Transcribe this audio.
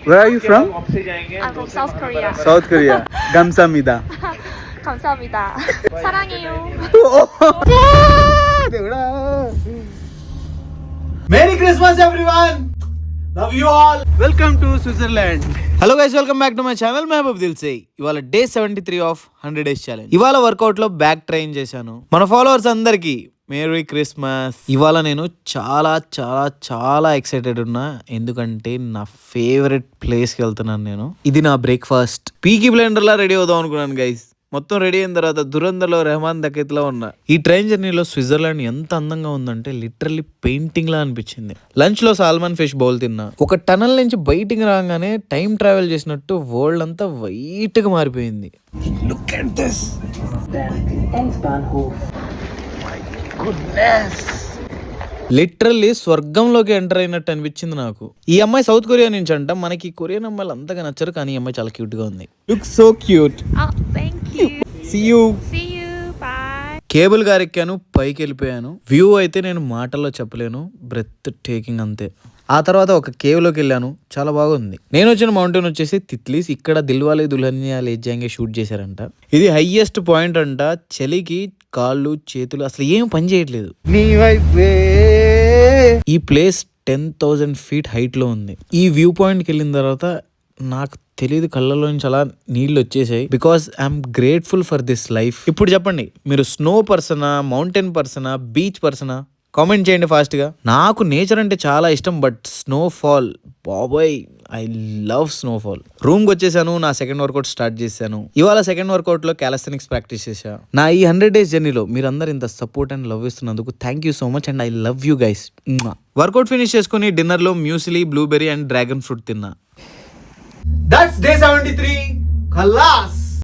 Where are you from? I'm from South Korea. South Korea. 감사합니다. 감사합니다. 사랑해요. Merry Christmas everyone. Love you all. Welcome to Switzerland. Hello guys, welcome back to my channel Mahboob Dilse. ఇవాళ day 73 of 100 days challenge. ఇవాళ workout లో back train చేశాను. మన followers అందరికి merry Christmas. ఇవాళ నేను చాలా చాలా చాలా ఎక్సైటెడ్ ఉన్నా, ఎందుకంటే నా ఫేవరెట్ ప్లేస్కి వెళ్తున్నాను నేను. ఇది నా బ్రేక్ఫాస్ట్. పీకీ బ్లెండర్ లా రెడీ అవుదాం అనుకున్నాను గైస్. మొత్తం రెడీ అయిన తర్వాత దురందర్లో రెహమాన్ దకేత్లో ఉన్నా. ఈ ట్రైన్ జర్నీలో స్విట్జర్లాండ్ ఎంత అందంగా ఉందంటే లిటరల్లీ పెయింటింగ్ లా అనిపించింది. లంచ్ లో సాల్మన్ ఫిష్ బౌల్ తిన్నా. ఒక టనల్ నుంచి బయటికి రాగానే టైం ట్రావెల్ చేసినట్టు వరల్డ్ అంతా వైట్ గా మారిపోయింది. Look at this. లిటరల్లీ స్వర్గంలోకి ఎంటర్ అయినట్టు అనిపించింది నాకు. ఈ అమ్మాయి సౌత్ కొరియా నుంచి అంట. మనకి కొరియన్ అమ్మాయిలు అంతగా నచ్చరు, కానీ ఈ అమ్మాయి చాలా క్యూట్ గా ఉంది. Look so cute. Oh, thank you. See you. See you. Bye. Cable car ఎక్కాను, పైకి వెళ్ళిపోయాను. వ్యూ అయితే నేను మాటల్లో చెప్పలేను, బ్రెత్ టేకింగ్ అంతే. ఆ తర్వాత ఒక కేవ్ లోకి వెళ్ళాను, చాలా బాగుంది. నేను వచ్చిన మౌంటైన్ వచ్చేసి తిత్లీస్. ఇక్కడ దిల్వాలే దుల్హనియా లే జాయేంగే షూట్ చేశారంట. ఇది హైయెస్ట్ పాయింట్ అంట. చలికి కాళ్ళు చేతులు అసలు ఏం పని చేయట్లేదు. ఈ ప్లేస్ 10,000 feet హైట్ లో ఉంది. ఈ వ్యూ పాయింట్కి వెళ్ళిన తర్వాత నాకు తెలియదు, కళ్ళలో నుంచి అలా నీళ్ళు వచ్చేసాయి. Because I'm grateful for this life. ఇప్పుడు చెప్పండి, మీరు స్నో పర్సనా, మౌంటైన్ పర్సనా, బీచ్ పర్సనా? కామెంట్ చేయండి ఫాస్ట్ గా. నాకు నేచర్ అంటే చాలా ఇష్టం, బట్ స్నోఫాల్ బాబాయ్, ఐ లవ్ స్నోఫాల్. రూమ్కి వచ్చేసాను, నా సెకండ్ వర్కౌట్ స్టార్ట్ చేశాను. ఇవాళ సెకండ్ వర్కౌట్ లో క్యాలస్థెనిక్స్ ప్రాక్టీస్ చేశా. నా ఈ 100 days జర్నీలో మీరందరూ ఇంత సపోర్ట్ అండ్ లవ్ ఇస్తున్నందుకు thank you so much, and I love you guys. Workout finish చేసుకుని డిన్నర్ లో మ్యూసిలీ, బ్లూబెర్రీ అండ్ డ్రాగన్ ఫ్రూట్ తిన్నా. That's day 73. Khalas.